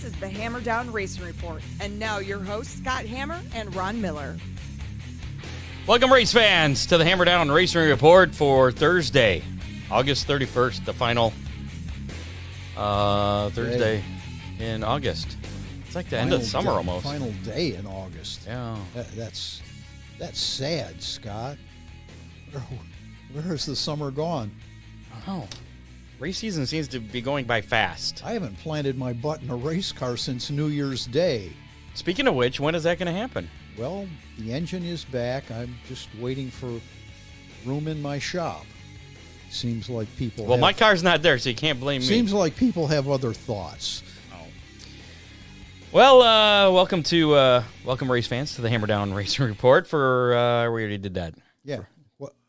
This is the Hammer Down Racing Report. And now your hosts, Scott Hammer and Ron Miller. Welcome, race fans, to the Hammer Down Racing Report for Thursday, August 31st, the final Thursday in August. It's like the end of summer almost. Final day in August. Yeah. That's sad, Scott. Where has the summer gone? Oh, race season seems to be going by fast. I haven't planted my butt in a race car since New Year's Day. Speaking of which, when is that going to happen? Well, the engine is back. I'm just waiting for room in my shop. Seems like people Well, my car's not there, so you can't blame me. Seems like people have other thoughts. Oh. Well, welcome race fans to the Hammer Down Racing Report for, we already did that. Yeah.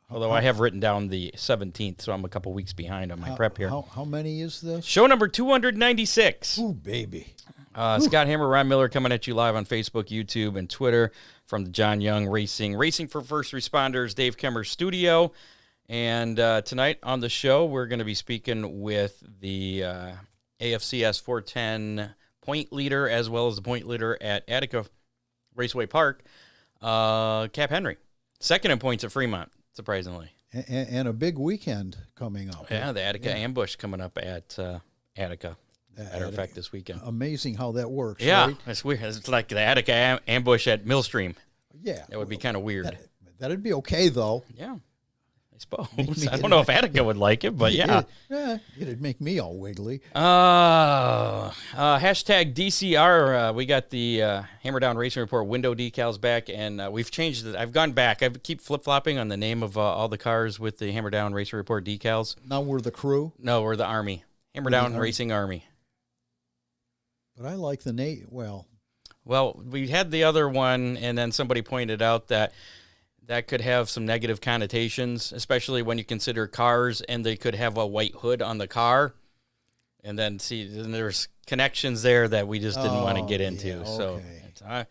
Although I have written down the 17th, so I'm a couple weeks behind on my prep here. How many is this? Show number 296. Ooh, baby. Scott Hammer, Ron Miller coming at you live on Facebook, YouTube, and Twitter from the John Young Racing for First Responders, Dave Kemmer's studio. And tonight on the show, we're going to be speaking with the AFCS 410 point leader, as well as the point leader at Attica Raceway Park, Cap Henry. Second in points at Fremont, surprisingly. And a big weekend coming up. Yeah, the Attica Ambush coming up at Attica. Matter of fact, this weekend. Amazing how that works. Yeah, right? it's weird. It's like the Attica Ambush at Millstream. Yeah. That would be kind of weird. That'd be okay, though. Yeah, I suppose. I don't know if Attica would like it, but yeah. It'd make me all wiggly. Hashtag DCR. We got the Hammer Down Racing Report window decals back, and we've changed it. I've gone back. I keep flip-flopping on the name of all the cars with the Hammer Down Racing Report decals. Now we're the crew? No, we're the Army. Hammer Down Racing Army. But I like the name. Well, we had the other one, and then somebody pointed out that could have some negative connotations, especially when you consider cars, and they could have a white hood on the car. And then, there's connections there that we just didn't want to get into. Yeah, okay. So I'm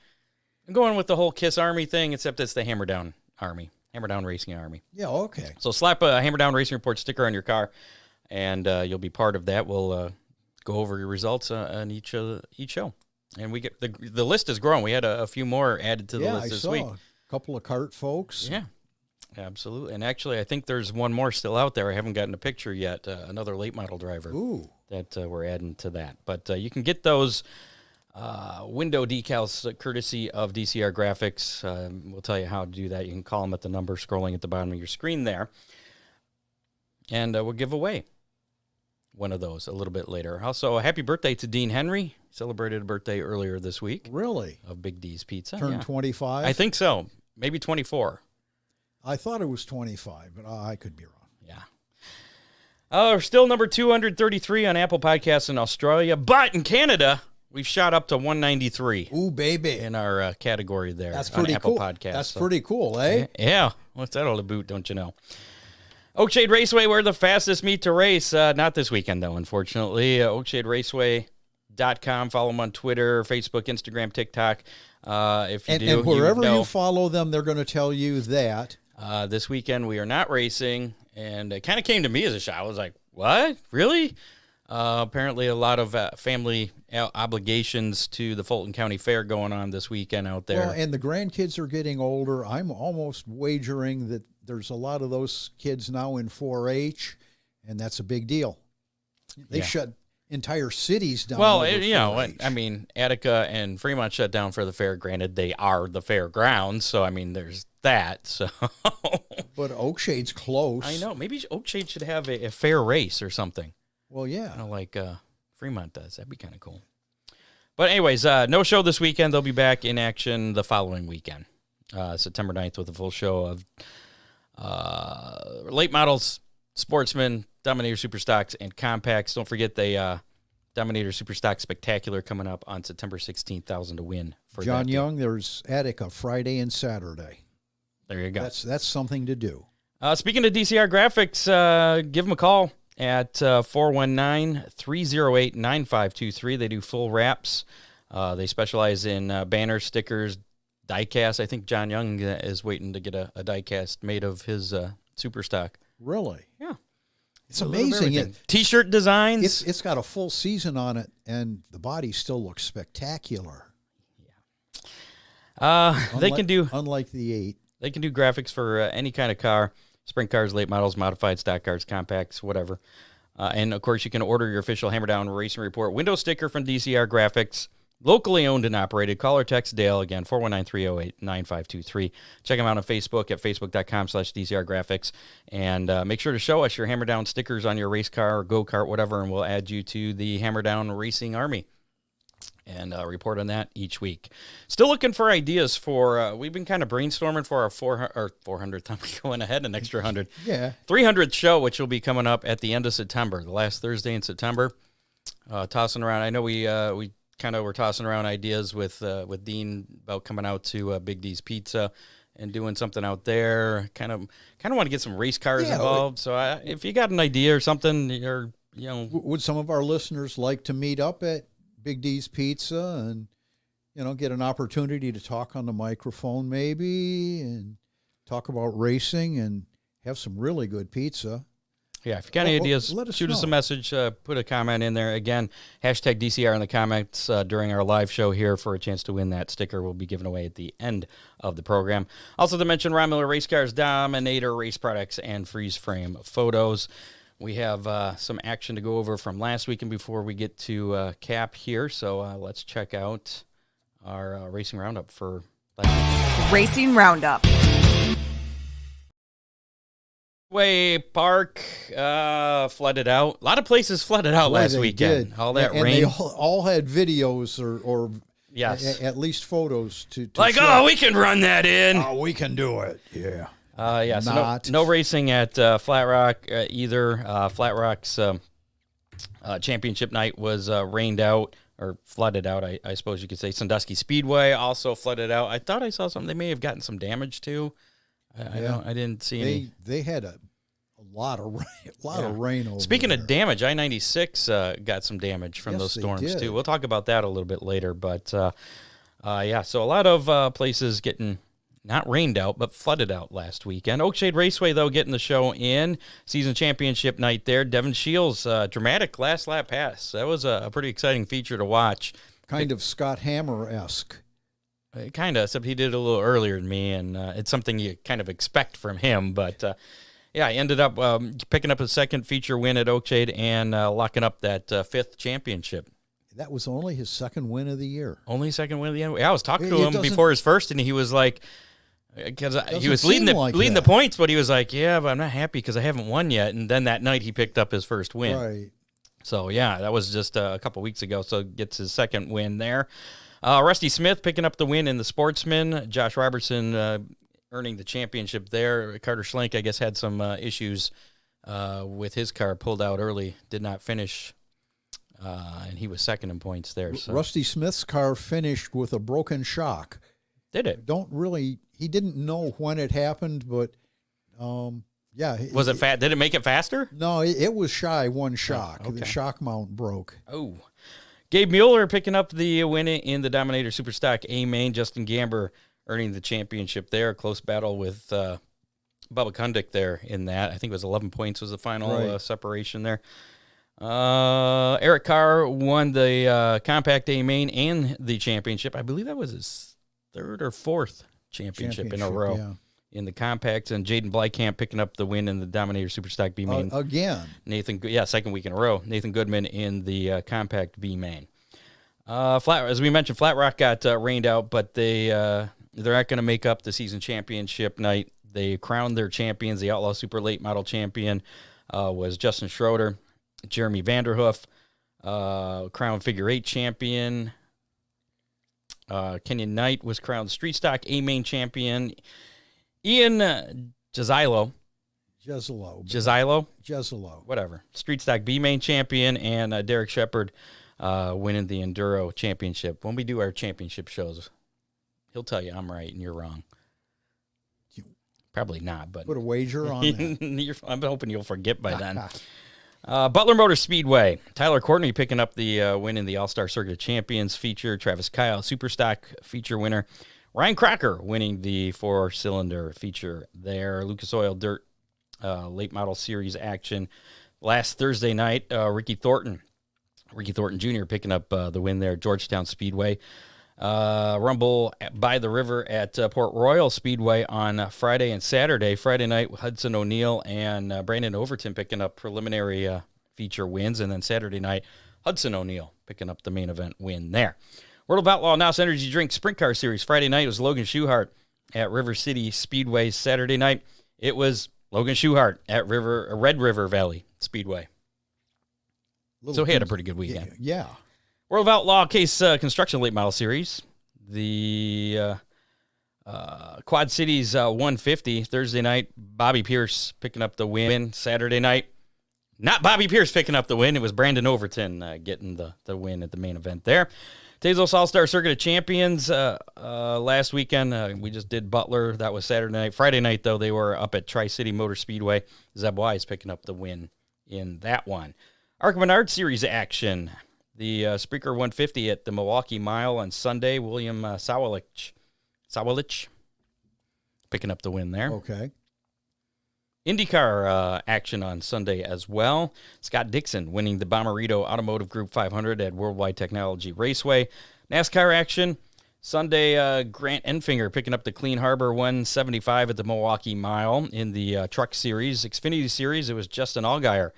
going with the whole KISS Army thing, except it's the Hammer Down Army, Hammer Down Racing Army. Yeah, okay. So slap a Hammer Down Racing Report sticker on your car, and you'll be part of that. We'll go over your results on each show. And we get the list is growing. We had a few more added to the list this week. A couple of cart folks. Yeah, absolutely. And actually, I think there's one more still out there. I haven't gotten a picture yet. Another late model driver. Ooh. That we're adding to that. But you can get those window decals courtesy of DCR Graphics. We'll tell you how to do that. You can call them at the number scrolling at the bottom of your screen there. And we'll give away one of those a little bit later. Also, a happy birthday to Dean Henry. Celebrated a birthday earlier this week. Really? Of Big D's Pizza. Turned 25? I think so. Maybe 24. I thought it was 25, but I could be wrong. Yeah. We're still number 233 on Apple Podcasts in Australia, but in Canada, we've shot up to 193. Ooh, baby. In our category there. That's on pretty Apple cool. Podcasts. That's pretty cool, eh? Yeah. What's that all about, don't you know? Oakshade Raceway, we're the fastest meet to race. Not this weekend, though, unfortunately. OakshadeRaceway.com. Follow them on Twitter, Facebook, Instagram, TikTok. If you do, and wherever you know, you follow them, they're going to tell you that. This weekend we are not racing, and it kind of came to me as a shock. I was like, what? Really? Apparently a lot of family obligations to the Fulton County Fair going on this weekend out there. Well, and the grandkids are getting older. I'm almost wagering that there's a lot of those kids now in 4-H, and that's a big deal. They shut entire cities down. Well, over I mean, Attica and Fremont shut down for the fair. Granted, they are the fairgrounds, so I mean, there's that. So, but Oakshade's close. I know. Maybe Oakshade should have a fair race or something. Well, yeah, like Fremont does. That'd be kind of cool. But anyways, no show this weekend. They'll be back in action the following weekend, September 9th, with a full show of late models, sportsmen, Dominator Superstocks, and compacts. Don't forget the Dominator Superstock Spectacular coming up on September 16th, 1,000 to win. For John Young, there's Attica Friday and Saturday. There you go. That's something to do. Speaking of DCR Graphics, give them a call at 419-308-9523. They do full wraps. They specialize in banners, stickers, die-cast. I think John Young is waiting to get a die-cast made of his Superstock. Really? Yeah. It's amazing. T-shirt designs. It's got a full season on it, and the body still looks spectacular. They can do, unlike the 8. They can do graphics for any kind of car, sprint cars, late models, modified, stock cars, compacts, whatever. And, of course, you can order your official Hammer Down Racing Report window sticker from DCR Graphics, locally owned and operated. Call or text Dale, again, 419-308-9523. Check them out on Facebook at facebook.com/DCR Graphics. And make sure to show us your Hammer Down stickers on your race car or go-kart, whatever, and we'll add you to the Hammer Down Racing Army. And report on that each week. Still looking for ideas for, we've been kind of brainstorming for our 400th, I'm going ahead an extra 100. Yeah. 300th show, which will be coming up at the end of September, the last Thursday in September. Tossing around, I know we kind of were tossing around ideas with Dean about coming out to Big D's Pizza and doing something out there. Kind of want to get some race cars involved. So if you got an idea or something, or would some of our listeners like to meet up at Big D's Pizza and, get an opportunity to talk on the microphone maybe and talk about racing and have some really good pizza? Yeah, if you got any ideas, shoot us a message, put a comment in there. Again, hashtag DCR in the comments during our live show here for a chance to win that sticker we'll be giving away at the end of the program. Also to mention, Ron Miller Race Cars, Dominator Race Products, and Freeze Frame Photos. We have some action to go over from last weekend before we get to Cap here. So let's check out our Racing Roundup for last week. Racing Roundup. Way Park flooded out. A lot of places flooded out last weekend. Did. All that and rain. They all had videos or yes, at least photos to like, show. we can run that in. Oh, we can do it. Yeah. So no racing at Flat Rock either. Flat Rock's championship night was rained out or flooded out, I suppose you could say. Sandusky Speedway also flooded out. I thought I saw something. They may have gotten some damage too. I didn't see any. They had a lot of rain over Speaking there. of damage, I-96 got some damage from those storms too. We'll talk about that a little bit later. But so a lot of places getting not rained out, but flooded out last weekend. Oakshade Raceway, though, getting the show in. Season championship night there. Devin Shields, dramatic last lap pass. That was a pretty exciting feature to watch. Kind of Scott Hammer-esque. Kind of, except he did it a little earlier than me, and it's something you kind of expect from him. But, he ended up picking up a second feature win at Oakshade and locking up that fifth championship. That was only his second win of the year. Only second win of the year? Yeah, I was talking to him before his first, and he was like, because he was leading the points, but he was like, yeah, but I'm not happy because I haven't won yet. And then that night he picked up his first win. Right. So, that was just a couple weeks ago. So gets his second win there. Rusty Smith picking up the win in the Sportsman. Josh Robertson earning the championship there. Carter Schlenk, I guess, had some issues with his car, pulled out early, did not finish, and he was second in points there. So. Rusty Smith's car finished with a broken shock. Did it? He didn't know when it happened, but Was it fat? Did it make it faster? No, it was shy one shock. Oh, okay. The shock mount broke. Oh. Gabe Mueller picking up the win in the Dominator Superstock A-Main. Justin Gamber earning the championship there. Close battle with Bubba Kundick there in that. I think it was 11 points was the final separation there. Eric Carr won the Compact A-Main and the championship. I believe that was his third or fourth championship in a row in the Compacts. And Jaden Blykamp picking up the win in the Dominator Superstock B-Main. Again. Second week in a row. Nathan Goodman in the Compact B-Main. As we mentioned, Flat Rock got rained out, but they're not going to make up the season championship night. They crowned their champions. The Outlaw Super Late Model champion was Justin Schroeder. Jeremy Vanderhoof, crowned Figure 8 champion. Kenyon Knight was crowned Street Stock A-Main champion. Ian Jezilo, whatever, Street Stock B-Main champion, and Derek Shepard winning the Enduro championship. When we do our championship shows, he'll tell you I'm right and you're wrong. Probably not, but put a wager on that. I'm hoping you'll forget by then. Butler Motor Speedway. Tyler Courtney picking up the win in the All-Star Circuit Champions feature. Travis Kyle, Superstock feature winner. Ryan Crocker winning the 4-cylinder feature there. Lucas Oil Dirt Late Model Series action. last Thursday night, Ricky Thornton Jr. picking up the win there at Georgetown Speedway. Rumble by the river at Port Royal Speedway on Friday and Saturday. Friday night, Hudson O'Neill and Brandon Overton picking up preliminary feature wins, and then Saturday night, Hudson O'Neill picking up the main event win there. World of Outlaw NOS Energy Drink Sprint Car Series. Friday night was Logan Schuchart at River City Speedway. Saturday night, it was Logan Schuchart at Red River Valley Speedway. So he had a pretty good weekend. Yeah. World of Outlaw Case Construction Late Model Series. The Quad Cities 150. Thursday night, Bobby Pierce picking up the win. Saturday night, not Bobby Pierce picking up the win. It was Brandon Overton getting the win at the main event there. Tezos All-Star Circuit of Champions last weekend. We just did Butler. That was Saturday night. Friday night, though, they were up at Tri-City Motor Speedway. Zeb Wise picking up the win in that one. Arc Menard Series action. The Spreaker 150 at the Milwaukee Mile on Sunday. William Sawalich picking up the win there. Okay. IndyCar action on Sunday as well. Scott Dixon winning the Bommarito Automotive Group 500 at Worldwide Technology Raceway. NASCAR action. Sunday, Grant Enfinger picking up the Clean Harbor 175 at the Milwaukee Mile. In the Truck Series, Xfinity Series, it was Justin Allgaier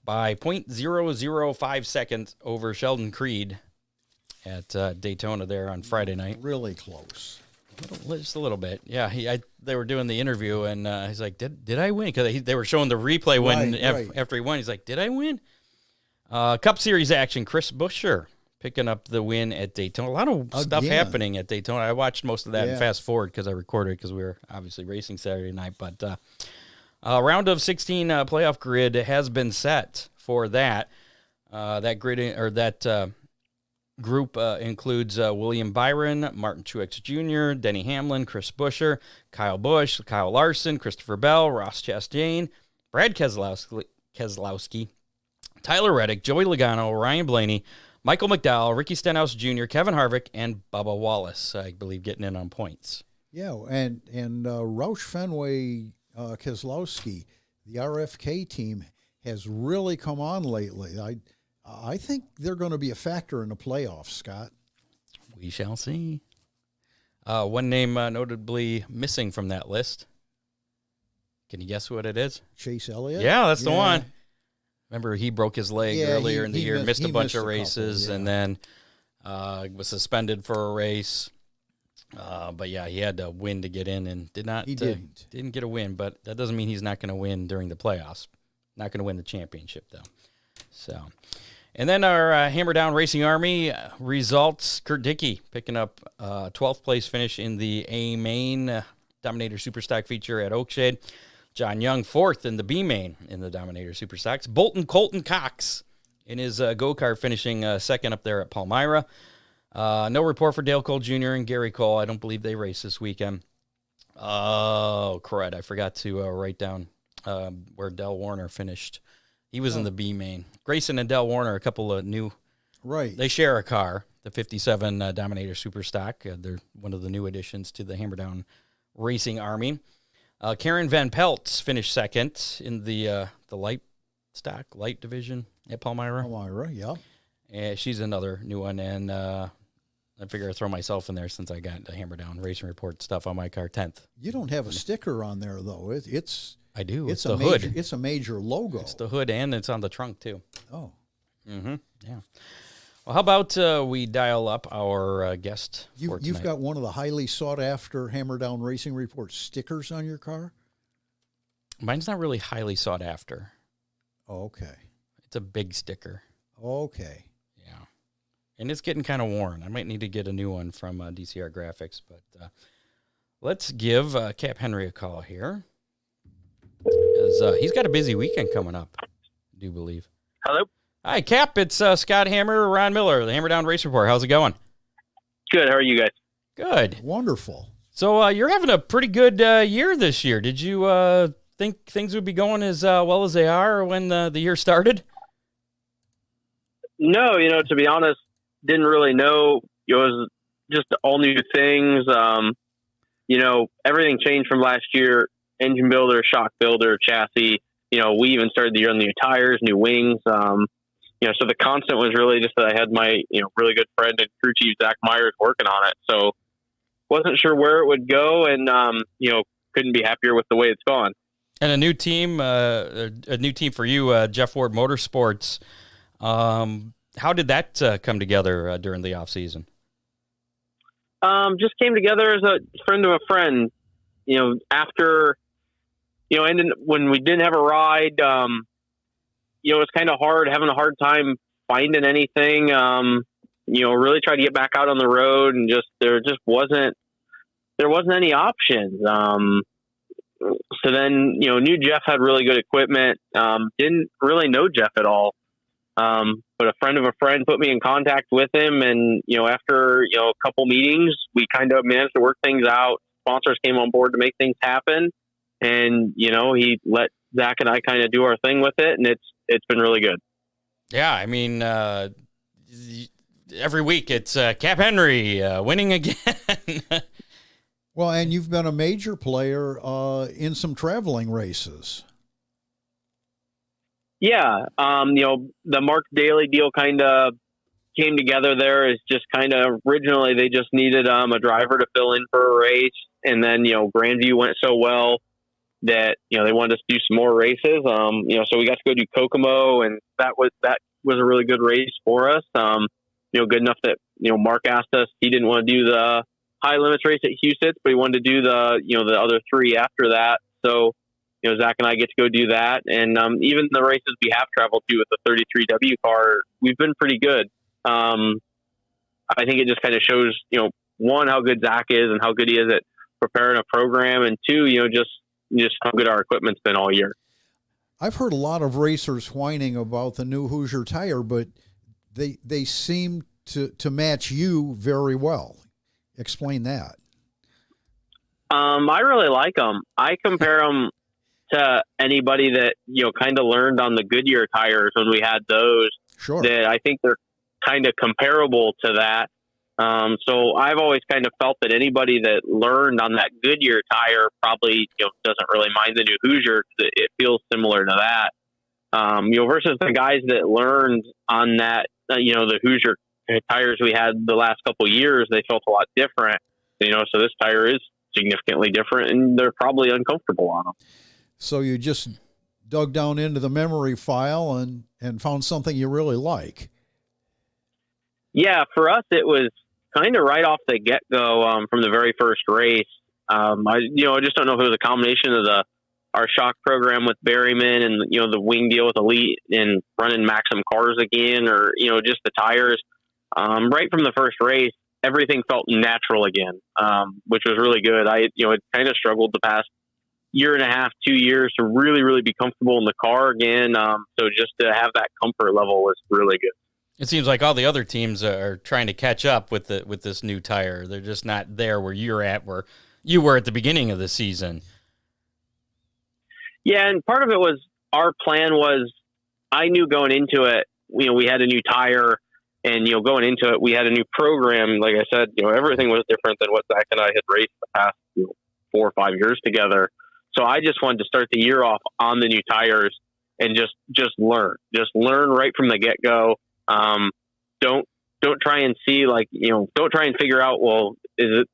by 0.005 seconds over Sheldon Creed at Daytona there on Friday night. Really close. Just a little bit. Yeah, they were doing the interview, and he's like, did I win? Because they were showing the replay when after he won. He's like, did I win? Cup Series action, Chris Buescher picking up the win at Daytona. A lot of stuff happening at Daytona. I watched most of that in fast forward because I recorded because we were obviously racing Saturday night. But round of 16 playoff grid has been set for that. That grid or that group includes William Byron, Martin Truex Jr., Denny Hamlin, Chris Buescher, Kyle Busch, Kyle Larson, Christopher Bell, Ross Chastain, Brad Keselowski, Tyler Reddick, Joey Logano, Ryan Blaney, Michael McDowell, Ricky Stenhouse Jr., Kevin Harvick, and Bubba Wallace, I believe, getting in on points. Yeah, and Roush Fenway Keselowski, the RFK team, has really come on lately. I think they're going to be a factor in the playoffs, Scott. We shall see. One name notably missing from that list. Can you guess what it is? Chase Elliott? Yeah, that's the one. Remember, he broke his leg earlier in the year, missed a bunch of races, and then was suspended for a race. But, yeah, he had to win to get in and didn't get a win. But that doesn't mean he's not going to win during the playoffs. Not going to win the championship, though. So, and then our Hammer Down Racing Army results. Kurt Dickey picking up 12th place finish in the A main Dominator Superstock feature at Oakshade. John Young 4th in the B main in the Dominator Superstocks. Bolton Colton Cox in his go-kart finishing 2nd up there at Palmyra. No report for Dale Cole Jr. and Gary Cole. I don't believe they race this weekend. Oh, crud. I forgot to write down where Del Warner finished. He was in the B main. Grayson and Del Warner, a couple of new. Right. They share a car, the 57 Dominator Superstock. They're one of the new additions to the Hammer Down Racing Army. Karen Van Pelt finished 2nd in the light division at Palmyra. Palmyra, yeah. She's another new one, and I figure I'd throw myself in there since I got the Hammer Down Racing Report stuff on my car, 10th. You don't have a sticker on there, though. I do. It's the hood. It's a major logo. It's the hood, and it's on the trunk, too. Oh. Mm-hmm. Yeah. Well, how about we dial up our guest for tonight? You've got one of the highly sought-after Hammer Down Racing Report stickers on your car? Mine's not really highly sought after. Oh, okay. It's a big sticker. Okay. Yeah. And it's getting kind of worn. I might need to get a new one from DCR Graphics. But let's give Cap Henry a call here. He's got a busy weekend coming up, I do believe. Hello? Hi, Cap. It's Scott Hammer, Ron Miller, the Hammer Down Race Report. How's it going? Good. How are you guys? Good. Wonderful. So you're having a pretty good year this year. Did you think things would be going as well as they are when the year started? No, to be honest, didn't really know. It was just all new things. Everything changed from last year. Engine builder, shock builder, chassis. we even started the year on new tires, new wings. So the constant was really just that I had my, really good friend and crew chief, Zach Myers, working on it. So wasn't sure where it would go, and, couldn't be happier with the way it's gone. And a new team for you, Jeff Ward Motorsports. How did that come together during the off season? Just came together as a friend of a friend, after, and then when we didn't have a ride, it was kind of having a hard time finding anything, really tried to get back out on the road, and there wasn't any options. So then, knew Jeff had really good equipment, didn't really know Jeff at all. But a friend of a friend put me in contact with him, and, after, a couple meetings, we kind of managed to work things out. Sponsors came on board to make things happen, and, he let Zach and I kind of do our thing with it, and it's been really good. Yeah. I mean, every week it's Cap Henry winning again. Well, and you've been a major player in some traveling races. Yeah. The Mark Daly deal kind of came together there. Is just kind of originally they just needed a driver to fill in for a race. And then, Grandview went so well that, they wanted us to do some more races. So we got to go do Kokomo, and that was a really good race for us. Good enough that, Mark asked us, he didn't want to do the high limits race at Houston, but he wanted to do the other three after that. So, Zach and I get to go do that. And even the races we have traveled to with the 33W car, we've been pretty good. I think it just kind of shows, one, how good Zach is and how good he is at preparing a program, and two, just how good our equipment's been all year. I've heard a lot of racers whining about the new Hoosier tire, but they seem to match you very well. Explain that. I really like them. I compare them to anybody that, kind of learned on the Goodyear tires when we had those. Sure. That I think they're kind of comparable to that. So I've always kind of felt that anybody that learned on that Goodyear tire probably, doesn't really mind the new Hoosier. It feels similar to that. Versus the guys that learned on that, the Hoosier tires we had the last couple of years, they felt a lot different. So this tire is significantly different, and they're probably uncomfortable on them. So you just dug down into the memory file and found something you really like. Yeah, for us, it was kind of right off the get-go from the very first race. I just don't know if it was a combination of our shock program with Berryman and, the wing deal with Elite and running Maxim cars again, or, just the tires. Right from the first race, everything felt natural again, which was really good. I had kind of struggled the past year and a half, 2 years to really, really be comfortable in the car again. So just to have that comfort level was really good. It seems like all the other teams are trying to catch up with this new tire. They're just not there where you're at, where you were at the beginning of the season. Yeah, and part of it was our plan was, I knew going into it, we had a new tire, and going into it, we had a new program. Like I said, everything was different than what Zach and I had raced the past 4 or 5 years together. So I just wanted to start the year off on the new tires and just learn right from the get go. Don't try and see don't try and figure out, well, was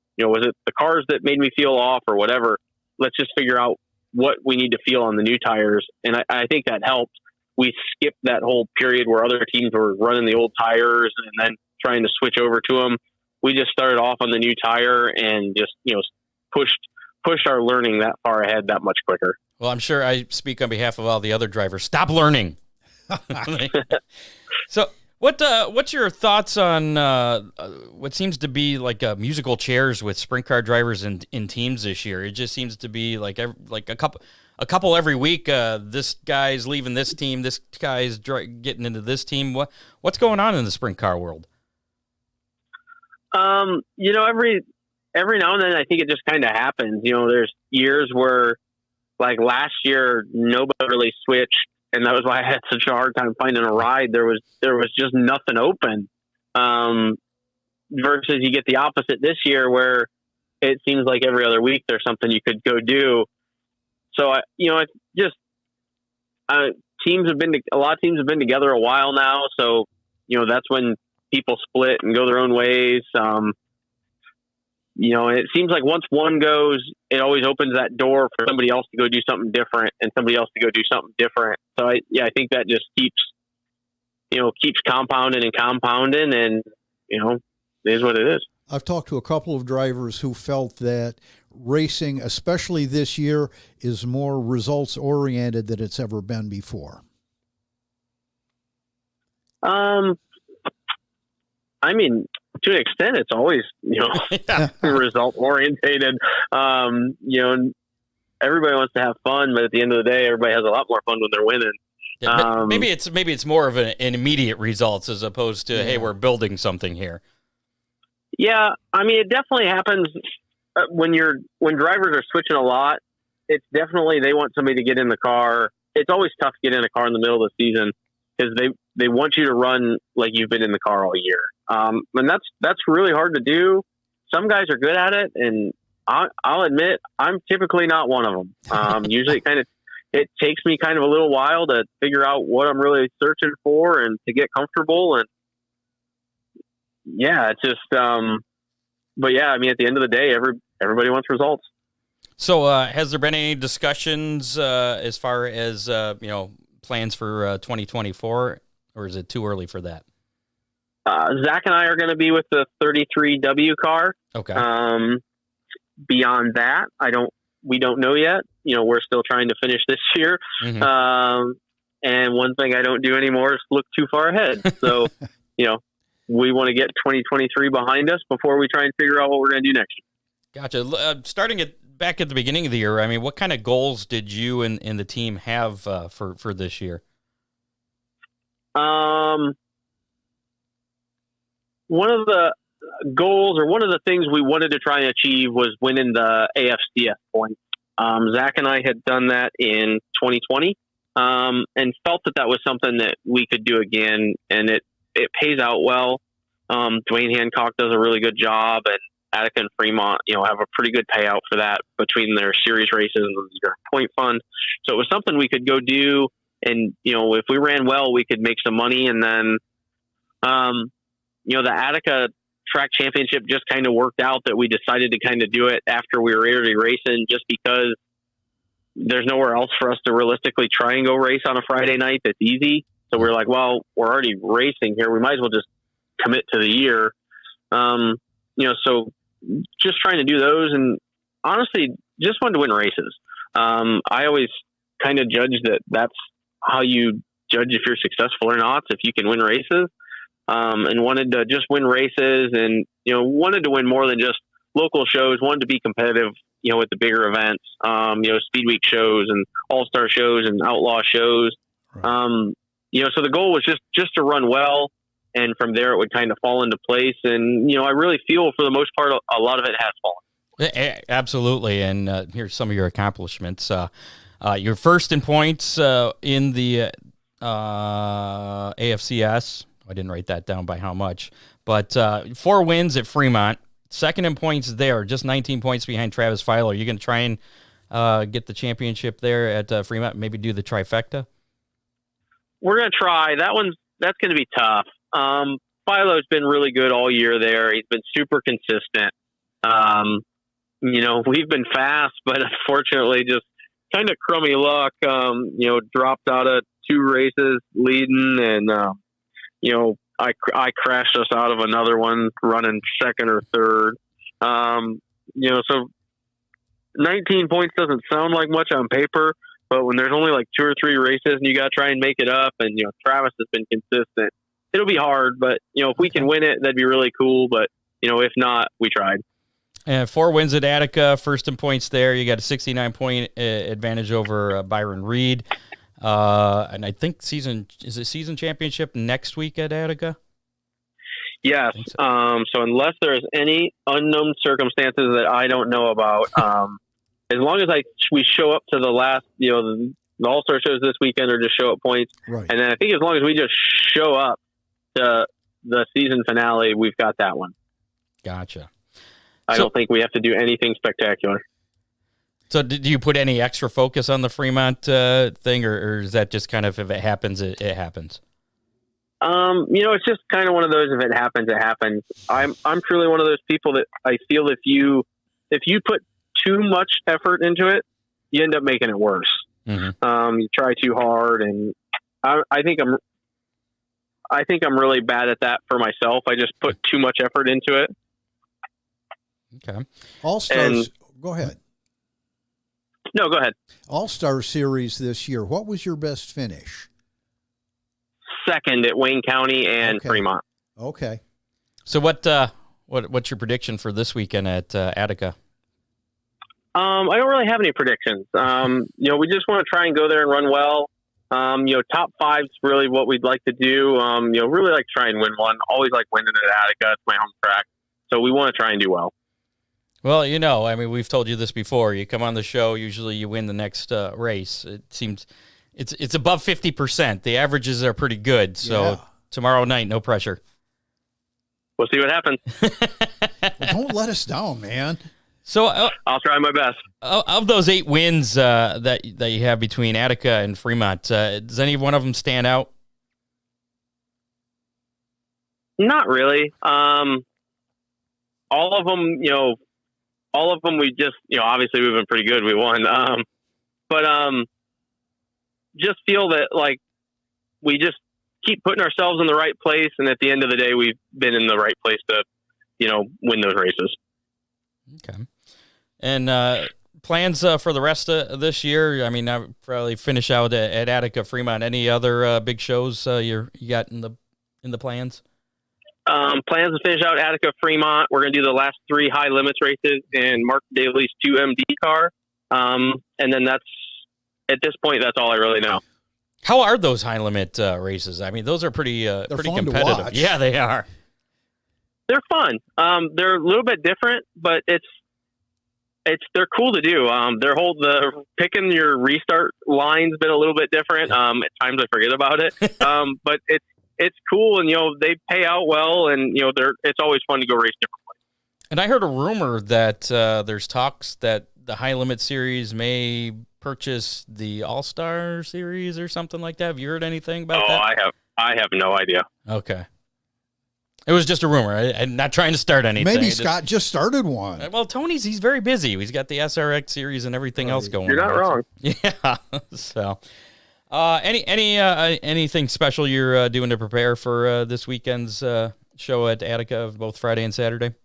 it the cars that made me feel off or whatever? Let's just figure out what we need to feel on the new tires. And I think that helped. We skipped that whole period where other teams were running the old tires and then trying to switch over to them. We just started off on the new tire and just, pushed our learning that far ahead that much quicker. Well, I'm sure I speak on behalf of all the other drivers. Stop learning. So what's your thoughts on what seems to be like musical chairs with sprint car drivers in teams this year? It just seems to be like a couple every week. This guy's leaving this team. This guy's getting into this team. What's going on in the sprint car world? Every now and then, I think it just kind of happens. There's years where, like last year, nobody really switched, and that was why I had such a hard time finding a ride. There was just nothing open. Versus you get the opposite this year, where it seems like every other week there's something you could go do. So a lot of teams have been together a while now. So, that's when people split and go their own ways. It seems like once one goes, it always opens that door for somebody else to go do something different and somebody else to go do something different. So I think that just keeps compounding and compounding, and, it is what it is. I've talked to a couple of drivers who felt that racing, especially this year, is more results oriented than it's ever been before. I mean, to an extent, it's always, result orientated. Everybody wants to have fun, but at the end of the day, everybody has a lot more fun when they're winning. Yeah, maybe it's more of an immediate results as opposed to, hey, we're building something here. Yeah, I mean, it definitely happens when drivers are switching a lot. It's definitely, they want somebody to get in the car. It's always tough to get in a car in the middle of the season because they want you to run like you've been in the car all year. And that's really hard to do. Some guys are good at it, and I'll admit I'm typically not one of them. Usually it takes me kind of a little while to figure out what I'm really searching for and to get comfortable. And yeah, it's just, but yeah, I mean, at the end of the day, everybody wants results. So, has there been any discussions as far as, plans for 2024, or is it too early for that? Zach and I are going to be with the 33W car. Okay. Beyond that, we don't know yet. We're still trying to finish this year. Mm-hmm. And one thing I don't do anymore is look too far ahead. So, we want to get 2023 behind us before we try and figure out what we're going to do next year. Gotcha. Starting back at the beginning of the year, I mean, what kind of goals did you and the team have for this year? One of the goals, or one of the things we wanted to try and achieve, was winning the AFCS points. Zach and I had done that in 2020 and felt that was something that we could do again, and it pays out well. Dwayne Hancock does a really good job, and Attica and Fremont, have a pretty good payout for that between their series races and their point fund. So it was something we could go do, and if we ran well, we could make some money. And then, the Attica track championship just kind of worked out that we decided to kind of do it after we were already racing, just because there's nowhere else for us to realistically try and go race on a Friday night that's easy. So we're like, well, we're already racing here. We might as well just commit to the year. So just trying to do those, and honestly, just wanted to win races. I always kind of judge that's how you judge if you're successful or not, if you can win races. And wanted to just win races, and, wanted to win more than just local shows, wanted to be competitive, with the bigger events, Speed Week shows and All-Star shows and Outlaw shows. Right. So the goal was just to run well, and from there it would kind of fall into place. And, I really feel for the most part, a lot of it has fallen. Absolutely. And here's some of your accomplishments. You're first in points in the AFCS. I didn't write that down by how much, but 4 wins at Fremont, second in points there, just 19 points behind Travis Filer. You're going to try and get the championship there at Fremont, maybe do the trifecta? We're going to try. That's going to be tough. Filo's been really good all year there. He's been super consistent. We've been fast, but unfortunately just kind of crummy luck, dropped out of 2 races leading, and, I crashed us out of another one running second or third. So 19 points doesn't sound like much on paper, but when there's only like 2 or 3 races and you got to try and make it up, and, Travis has been consistent, it'll be hard, but, if we can win it, that'd be really cool. But, if not, we tried. 4 wins at Attica, first in points there. You got a 69-point advantage over Byron Reed. And I think season championship next week at Attica? Yes. So unless there's any unknown circumstances that I don't know about, as long as we show up to the last, the All-Star shows this weekend, or just show up points. Right. And then I think as long as we just show up to the season finale, we've got that one. Gotcha. I don't think we have to do anything spectacular. So do you put any extra focus on the Fremont thing, or is that just kind of, if it happens, it happens? It's just kind of one of those, if it happens, it happens. I'm truly one of those people that I feel if you put too much effort into it, you end up making it worse. Mm-hmm. You try too hard, and I think I'm really bad at that for myself. I just put too much effort into it. Okay. All-Stars, go ahead. No, go ahead. All-Star Series this year, what was your best finish? Second at Wayne County and Fremont. Okay. So what's your prediction for this weekend at Attica? I don't really have any predictions. We just want to try and go there and run well. Top five's really what we'd like to do. Really like to try and win one. Always like winning at Attica. It's my home track. So we want to try and do well. Well, we've told you this before. You come on the show, usually you win the next race. It seems it's above 50%. The averages are pretty good. So tomorrow night, no pressure. We'll see what happens. Well, don't let us down, man. So I'll try my best. Of those 8 wins that you have between Attica and Fremont, does any one of them stand out? Not really. All of them, we just, obviously we've been pretty good. We won. But just feel that like we just keep putting ourselves in the right place. And at the end of the day, we've been in the right place to, win those races. Okay. And plans for the rest of this year? I'll probably finish out at Attica, Fremont. Any other big shows you got in the plans? Plans to finish out Attica, Fremont. We're going to do the last 3 high limits races and Mark Daly's 2MD car. And then at this point, that's all I really know. How are those high limit races? Those are pretty competitive. Yeah, they are. They're fun. They're a little bit different, but they're cool to do. The picking your restart line's been a little bit different. At times I forget about it. But it's cool, and they pay out well, and it's always fun to go race different places. And I heard a rumor that there's talks that the high limit series may purchase the All-Star series or something like that. Have you heard anything about that? I have no idea. Okay. It was just a rumor. I'm not trying to start anything. Maybe Scott just started one. Well, he's very busy. He's got the SRX series and everything else going on. You're not wrong. Yeah. So, anything special you're doing to prepare for this weekend's show at Attica, both Friday and Saturday?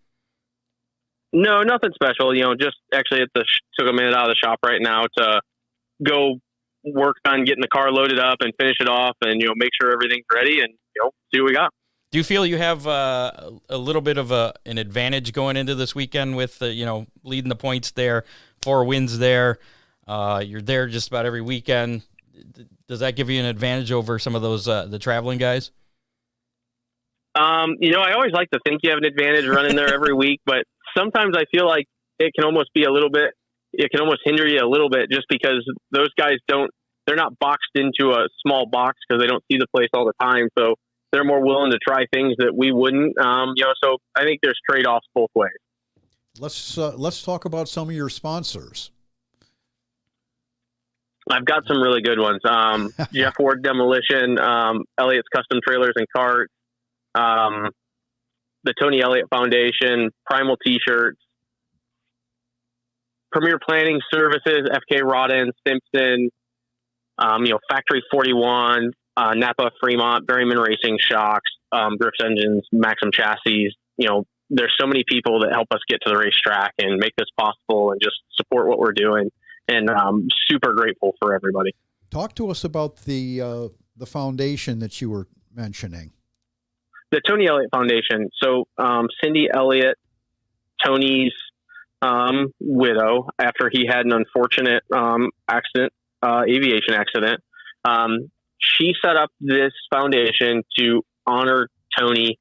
No, nothing special. Just actually took a minute out of the shop right now to go work on getting the car loaded up and finish it off, and make sure everything's ready and see what we got. Do you feel you have a little bit of an advantage going into this weekend with leading the points there, 4 wins there? You're there just about every weekend. Does that give you an advantage over some of those the traveling guys? I always like to think you have an advantage running there every week, but sometimes I feel like it can almost be it can almost hinder you a little bit just because those guys they're not boxed into a small box because they don't see the place all the time. So they're more willing to try things that we wouldn't, so I think there's trade-offs both ways. Let's talk about some of your sponsors. I've got some really good ones. Jeff Ward Demolition, Elliott's Custom Trailers and Carts, the Tony Elliott Foundation, Primal T-shirts, Premier Planning Services, FK Rodden, Simpson, Factory 41, Napa, Fremont, Berryman Racing, Shocks, Griff's Engines, Maxim Chassis. There's so many people that help us get to the racetrack and make this possible and just support what we're doing. And I'm super grateful for everybody. Talk to us about the foundation that you were mentioning. The Tony Elliott Foundation. So Cindy Elliott, Tony's widow, after he had an unfortunate accident, aviation accident, she set up this foundation to honor Tony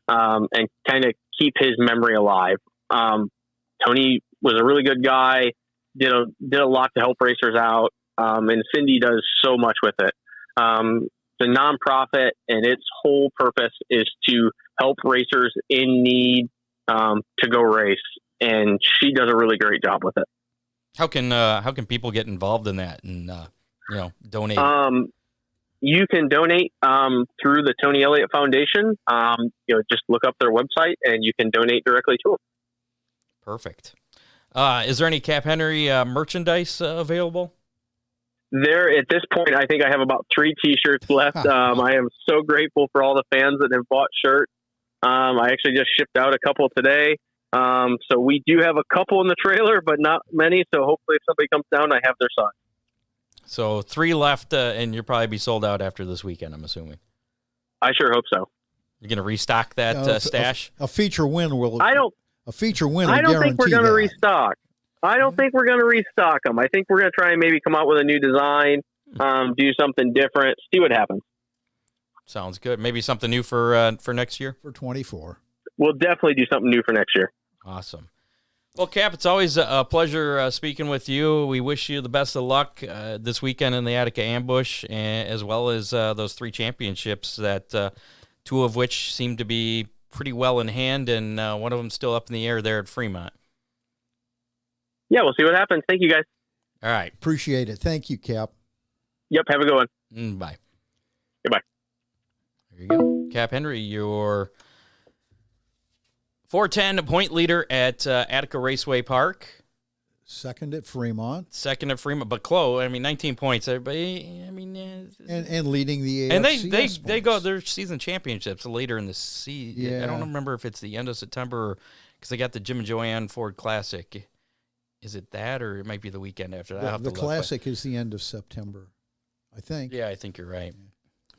and kind of keep his memory alive. Tony was a really good guy, did a lot to help racers out, and Cindy does so much with it. The nonprofit and its whole purpose is to help racers in need to go race, and she does a really great job with it. How can people get involved in that and donate? You can donate through the Tony Elliott Foundation. Just look up their website and you can donate directly to them. Perfect. Is there any Cap Henry merchandise available? There, at this point, I think I have about 3 T-shirts left. I am so grateful for all the fans that have bought shirts. I actually just shipped out a couple today. So we do have a couple in the trailer, but not many. So hopefully if somebody comes down, I have their size. So 3 left, and you'll probably be sold out after this weekend, I'm assuming. I sure hope so. You're going to restock that stash? A feature win will. A feature win. I don't think we're going to restock. I don't think we're going to restock them. I think we're going to try and maybe come out with a new design, do something different, see what happens. Sounds good. Maybe something new for next year? For 24. We'll definitely do something new for next year. Awesome. Well, Cap, it's always a pleasure speaking with you. We wish you the best of luck this weekend in the Attica Ambush, as well as those 3 championships, that 2 of which seem to be pretty well in hand, and one of them still up in the air there at Fremont. Yeah, we'll see what happens. Thank you, guys. All right. Appreciate it. Thank you, Cap. Yep, have a good one. Bye. Goodbye. There you go. Cap Henry, your 410 point leader at Attica Raceway Park. Second at Fremont. But close. 19 points. Everybody, and leading the AFCS and they go their season championships later in the season. Yeah. I don't remember if it's the end of September because they got the Jim and Joanne Ford Classic. Is it that, or it might be the weekend after that? The Classic is the end of September, I think. Yeah, I think you're right.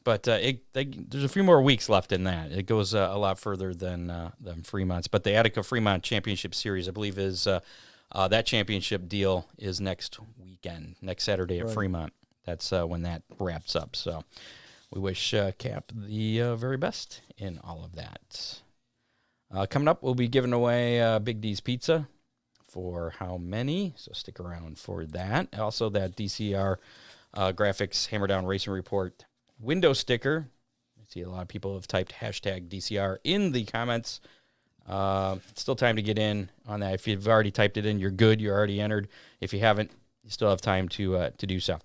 But there's a few more weeks left in that. It goes a lot further than Fremont's. But the Attica Fremont Championship Series, I believe, is that championship deal is next weekend, next Saturday at Fremont. That's when that wraps up. So we wish Cap the very best in all of that. Coming up, we'll be giving away Big D's Pizza. For how many? So stick around for that. Also, that DCR Graphics Hammer Down Racing Report window sticker. I see a lot of people have typed hashtag DCR in the comments. Still time to get in on that. If you've already typed it in, you're good. You're already entered. If you haven't, you still have time to do so.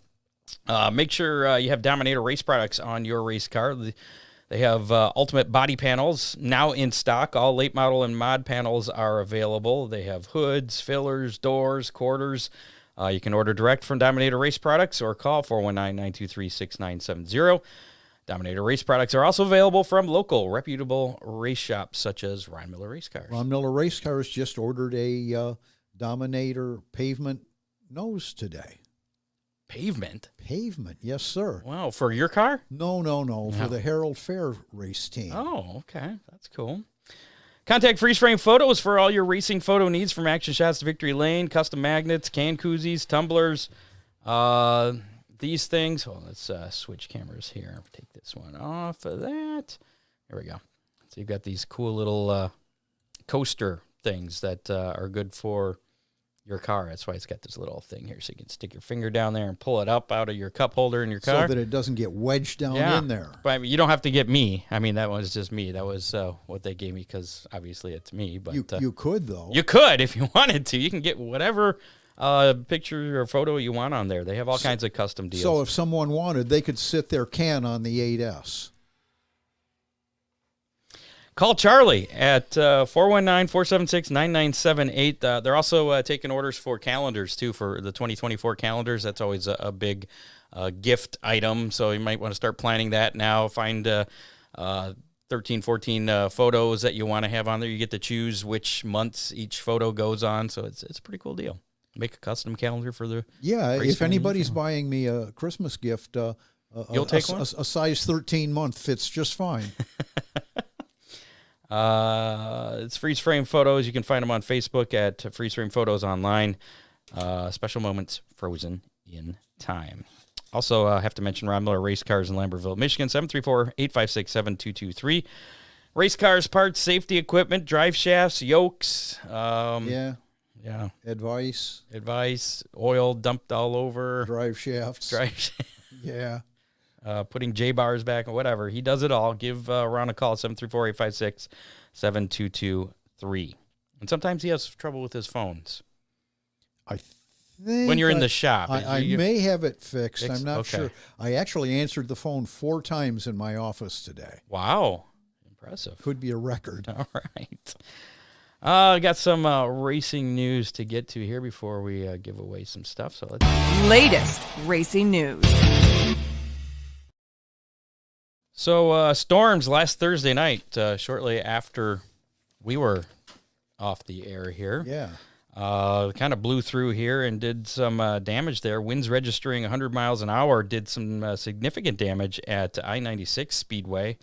Make sure you have Dominator race products on your race car. They have ultimate body panels now in stock. All late model and mod panels are available. They have hoods, fillers, doors, quarters. You can order direct from Dominator Race Products or call 419-923-6970. Dominator Race Products are also available from local, reputable race shops such as Ron Miller Race Cars. Ron Miller Race Cars just ordered a Dominator pavement nose today. Pavement? Pavement, yes, sir. Wow, for your car? No, for the Herald Fair race team. Oh, okay. That's cool. Contact Freeze Frame Photos for all your racing photo needs, from action shots to victory lane, custom magnets, can koozies, tumblers, these things. Well, let's switch cameras here. Take this one off of that. There we go. So you've got these cool little coaster things that are good for your car. That's why it's got this little thing here, so you can stick your finger down there and pull it up out of your cup holder in your car, so that it doesn't get wedged down in there. But you don't have to get me. That was just me. That was what they gave me, because obviously it's me. But you could, though. You could if you wanted to. You can get whatever picture or photo you want on there. They have all kinds of custom deals. So if someone wanted, they could sit their can on the 8S. Call Charlie at 419-476-9978. They're also taking orders for calendars, too, for the 2024 calendars. That's always a big gift item, so you might want to start planning that now. Find 13, 14 photos that you want to have on there. You get to choose which months each photo goes on, so it's a pretty cool deal. Make a custom calendar for the if anybody's buying me a Christmas gift, you'll take one? A size 13 month fits just fine. It's Freeze Frame Photos. You can find them on Facebook at Freeze Frame Photos Online. Special moments frozen in time. Also, I have to mention Ron Miller Race Cars in Lambertville, Michigan, 734-856-7223. Race cars, parts, safety equipment, drive shafts, yokes. Yeah. Advice, oil dumped all over. Drive shafts. Yeah. Putting J-bars back or whatever. He does it all. Give Ron a call, 734-856-7223. And sometimes he has trouble with his phones. I when you're in the shop. I may have it fixed. I'm not okay. sure. I actually answered the phone 4 times in my office today. Wow. Impressive. Could be a record. All right. I got some racing news to get to here before we give away some stuff. So let's. Latest racing news. So storms last Thursday night, shortly after we were off the air here. Yeah. Kind of blew through here and did some damage there. Winds registering 100 miles an hour did some significant damage at I-96 Speedway.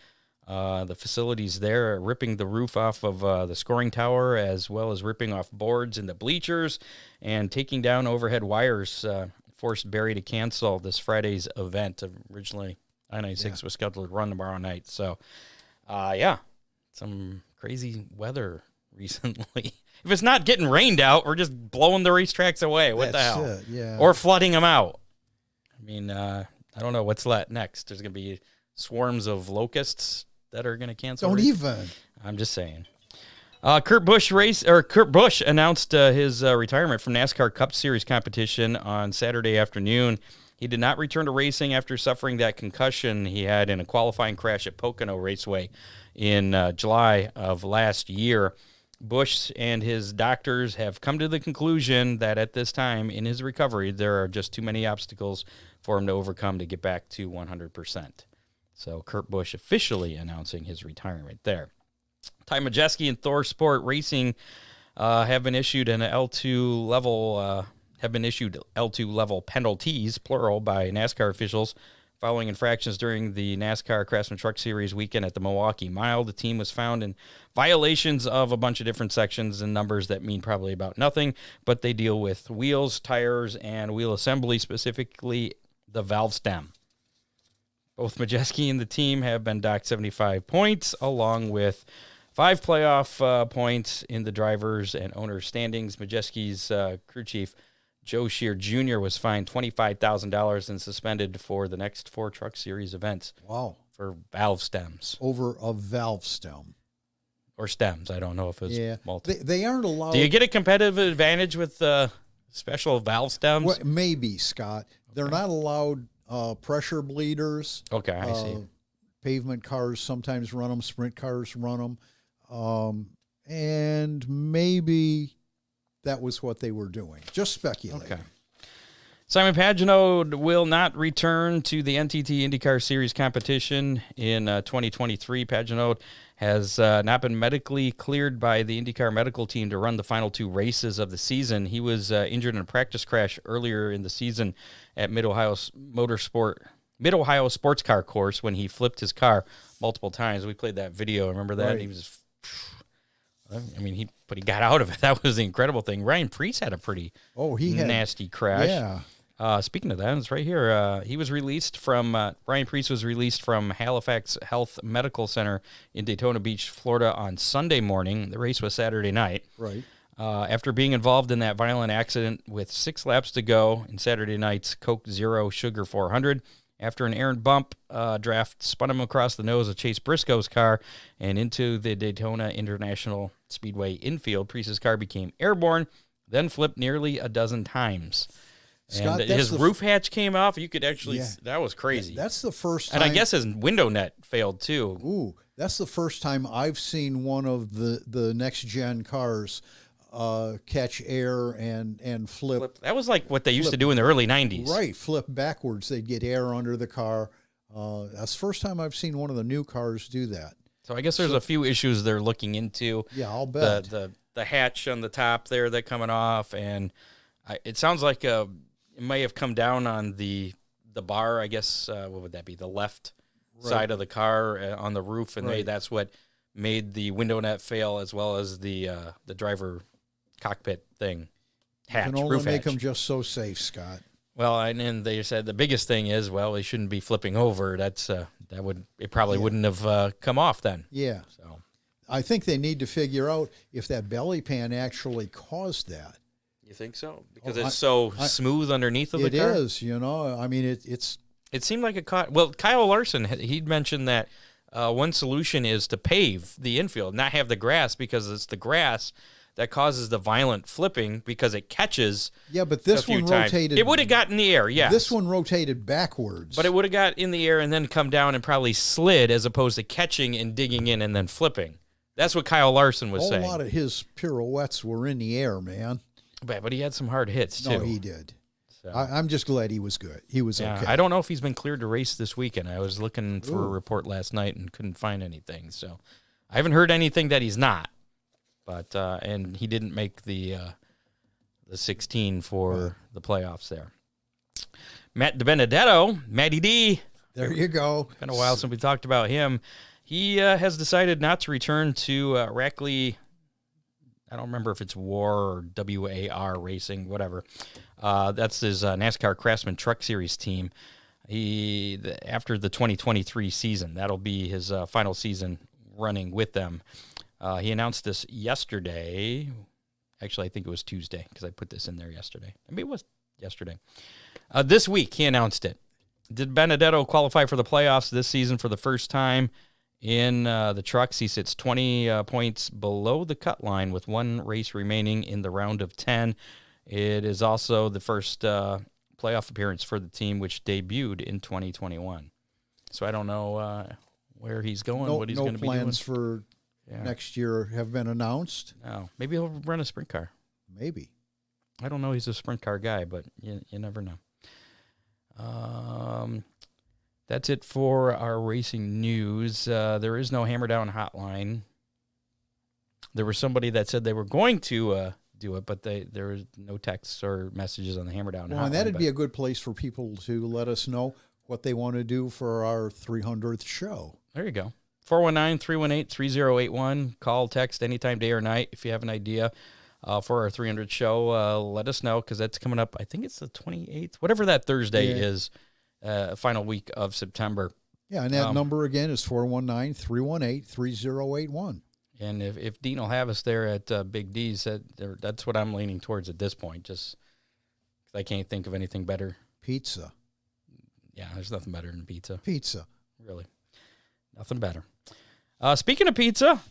The facilities there ripping the roof off of the scoring tower, as well as ripping off boards in the bleachers and taking down overhead wires, forced Barry to cancel this Friday's event. Originally, I-96 was scheduled to run tomorrow night. So, some crazy weather recently. If it's not getting rained out, we're just blowing the racetracks away. What the hell? It, yeah. Or flooding them out. I mean, I don't know what's next. There's going to be swarms of locusts that are going to cancel. Don't even. I'm just saying. Kurt Busch announced his retirement from NASCAR Cup Series competition on Saturday afternoon. He did not return to racing after suffering that concussion he had in a qualifying crash at Pocono Raceway in July of last year. Busch and his doctors have come to the conclusion that at this time in his recovery, there are just too many obstacles for him to overcome to get back to 100%. So Kurt Busch officially announcing his retirement there. Ty Majeski and Thor Sport Racing have been issued L2 level penalties, plural, by NASCAR officials following infractions during the NASCAR Craftsman Truck Series weekend at the Milwaukee Mile. The team was found in violations of a bunch of different sections and numbers that mean probably about nothing, but they deal with wheels, tires, and wheel assembly, specifically the valve stem. Both Majeski and the team have been docked 75 points, along with 5 playoff points in the drivers' and owners' standings. Majeski's crew chief, Joe Shear Jr., was fined $25,000 and suspended for the next 4 Truck Series events. Wow. For valve stems. Over a valve stem. Or stems. I don't know if it's multi. They aren't allowed. Do you get a competitive advantage with special valve stems? Well, maybe, Scott. They're not allowed pressure bleeders. Okay, I see. Pavement cars sometimes run them. Sprint cars run them. And maybe that was what they were doing. Just speculating. Okay. Simon Pagenaud will not return to the NTT IndyCar Series competition in 2023. Pagenaud has not been medically cleared by the IndyCar medical team to run the final 2 races of the season. He was injured in a practice crash earlier in the season at Mid-Ohio Sports Car Course when he flipped his car multiple times. We played that video. Remember that? Right. He was... but he got out of it. That was the incredible thing. Ryan Preece had a pretty nasty crash. Yeah. Speaking of that, it's right here. He was released from, Ryan Preece was released from Halifax Health Medical Center in Daytona Beach, Florida on Sunday morning. The race was Saturday night. Right. After being involved in that violent accident with 6 laps to go in Saturday night's Coke Zero Sugar 400, after an errant bump draft spun him across the nose of Chase Briscoe's car and into the Daytona International Speedway infield. Preece's car became airborne, then flipped nearly a dozen times. Scott, and his roof hatch came off. You could actually, that was crazy. That's the first time. And I guess his window net failed too. Ooh, that's the first time I've seen one of the next-gen cars catch air and flip. That was like what they used to do in the early 90s. Right, flip backwards. They'd get air under the car. That's the first time I've seen one of the new cars do that. So I guess there's a few issues they're looking into. Yeah, I'll bet. The hatch on the top there that coming off, and it sounds like it may have come down on the bar, I guess. What would that be? The left side of the car on the roof, and that's what made the window net fail, as well as the driver cockpit thing. Hatch, you can only roof make hatch. them just so safe, Scott. Well, and then they said the biggest thing is, well, they shouldn't be flipping over. It probably wouldn't have come off then. Yeah. So I think they need to figure out if that belly pan actually caused that. you think so? Because it's so smooth underneath of the car. It is, I mean, it's. It seemed like well, Kyle Larson, he'd mentioned that one solution is to pave the infield, not have the grass, because it's the grass that causes the violent flipping because it catches. Yeah, but this one rotated. It would have got in the air, yeah. This one rotated backwards. But it would have got in the air and then come down and probably slid as opposed to catching and digging in and then flipping. That's what Kyle Larson was saying. A lot of his pirouettes were in the air, man. But he had some hard hits, too. No, he did. So. I'm just glad he was good. He was okay. I don't know if he's been cleared to race this weekend. I was looking for a report last night and couldn't find anything. So I haven't heard anything that he's not. But and he didn't make the 16 for the playoffs there. Matt DiBenedetto, Matty D. There you go. Been a while since we talked about him. He has decided not to return to Rackley. I don't remember if it's WAR or WAR Racing, whatever. That's his NASCAR Craftsman Truck Series team. After the 2023 season, that'll be his final season running with them. He announced this yesterday. Actually, I think it was Tuesday because I put this in there yesterday. Maybe it was yesterday. This week, he announced it. Did Benedetto qualify for the playoffs this season for the first time? In the trucks, he sits 20 points below the cut line with one race remaining in the round of 10. It is also the first playoff appearance for the team, which debuted in 2021. So I don't know where he's going, what he's going to be doing. No plans for next year have been announced? No. Maybe he'll run a sprint car. Maybe. I don't know. He's a sprint car guy, but you never know. That's it for our racing news. There is no Hammer Down hotline. There was somebody that said they were going to do it, but there was no texts or messages on the Hammer Down hotline. And that'd be a good place for people to let us know what they want to do for our 300th show. There you go. 419-318-3081. Call, text anytime, day or night. If you have an idea for our 300th show, let us know because that's coming up. I think it's the 28th, whatever that Thursday is. Final week of September. Yeah, and that number again is 419-318-3081. And if Dean will have us there at Big D's, that's what I'm leaning towards at this point, just because I can't think of anything better. Pizza. Yeah, there's nothing better than pizza. Pizza. Really. Nothing better. Speaking of pizza,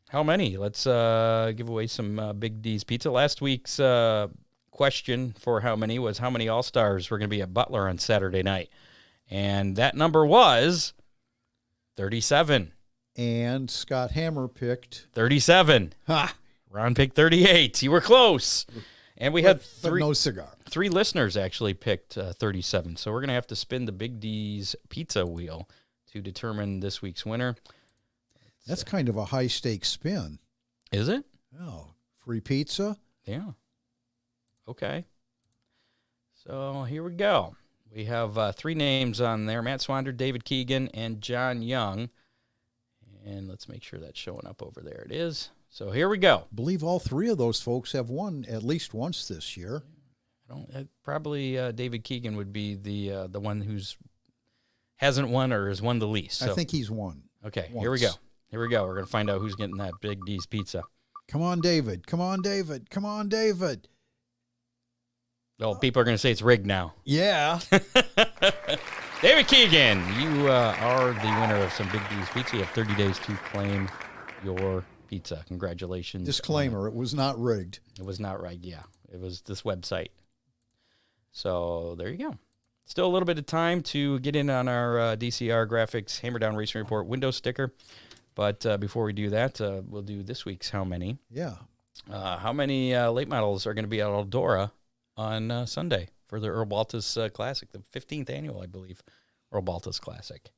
how many? Let's give away some Big D's pizza. Last week's question for how many was how many All-Stars were going to be at Butler on Saturday night. And that number was 37. And Scott Hammer picked 37. Ha! Ron picked 38. You were close. And we had but no cigar. 3 listeners actually picked 37. So we're going to have to spin the Big D's pizza wheel to determine this week's winner. That's kind of a high-stakes spin. Is it? Oh, free pizza? Yeah. Okay. So here we go. We have 3 names on there. Matt Swander, David Keegan, and John Young. And let's make sure that's showing up over there. It is. So here we go. I believe all 3 of those folks have won at least once this year. Probably David Keegan would be the one who's hasn't won or has won the least. So. I think he's won. Okay, once. Here we go. We're going to find out who's getting that Big D's pizza. Come on, David. Come on, David. Come on, David. Oh, people are going to say it's rigged now. Yeah. David Keegan, you are the winner of some Big D's pizza. You have 30 days to claim your pizza. Congratulations. Disclaimer, it was not rigged. It was not rigged, yeah. It was this website. So there you go. Still a little bit of time to get in on our DCR Graphics Hammer Down Racing Report window sticker. But before we do that, we'll do this week's How Many. Yeah. How many late models are going to be at Eldora on Sunday for the Earl Baltus Classic, the 15th annual, I believe, Earl Baltus Classic?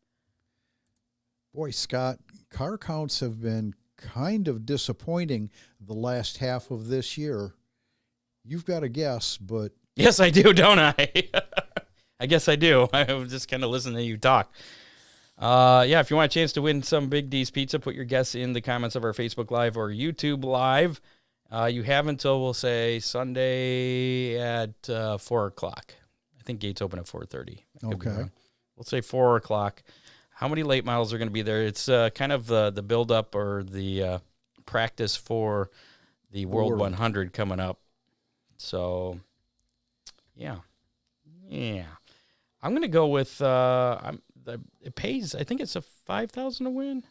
Boy, Scott, car counts have been kind of disappointing the last half of this year. You've got a guess, but... Yes, I do, don't I? I guess I do. I was just kind of listening to you talk. If you want a chance to win some Big D's pizza, put your guess in the comments of our Facebook Live or YouTube Live. You have until, we'll say, Sunday at 4 o'clock. I think gates open at 4:30. Okay. We'll say 4 o'clock. How many late models are going to be there? It's kind of the build-up or the practice for the World 100 coming up. So, yeah. I'm going to go with, it pays, I think it's a $5,000 to win.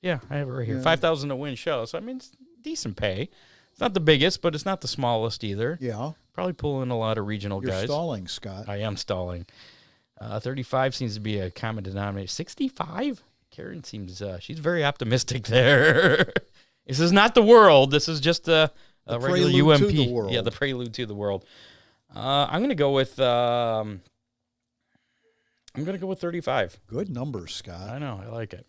Yeah, I have it right here. Yeah. $5,000 to win show. So, I mean, it's a decent pay. It's not the biggest, but it's not the smallest either. Yeah. Probably pulling a lot of regional You're guys. stalling, Scott. I am stalling. 35 seems to be a common denominator. 65? Karen seems, she's very optimistic there. This is not the world. This is just a regular UMP. To the world. Yeah, the prelude to the world. I'm going to go with 35. Good numbers, Scott. I know. I like it.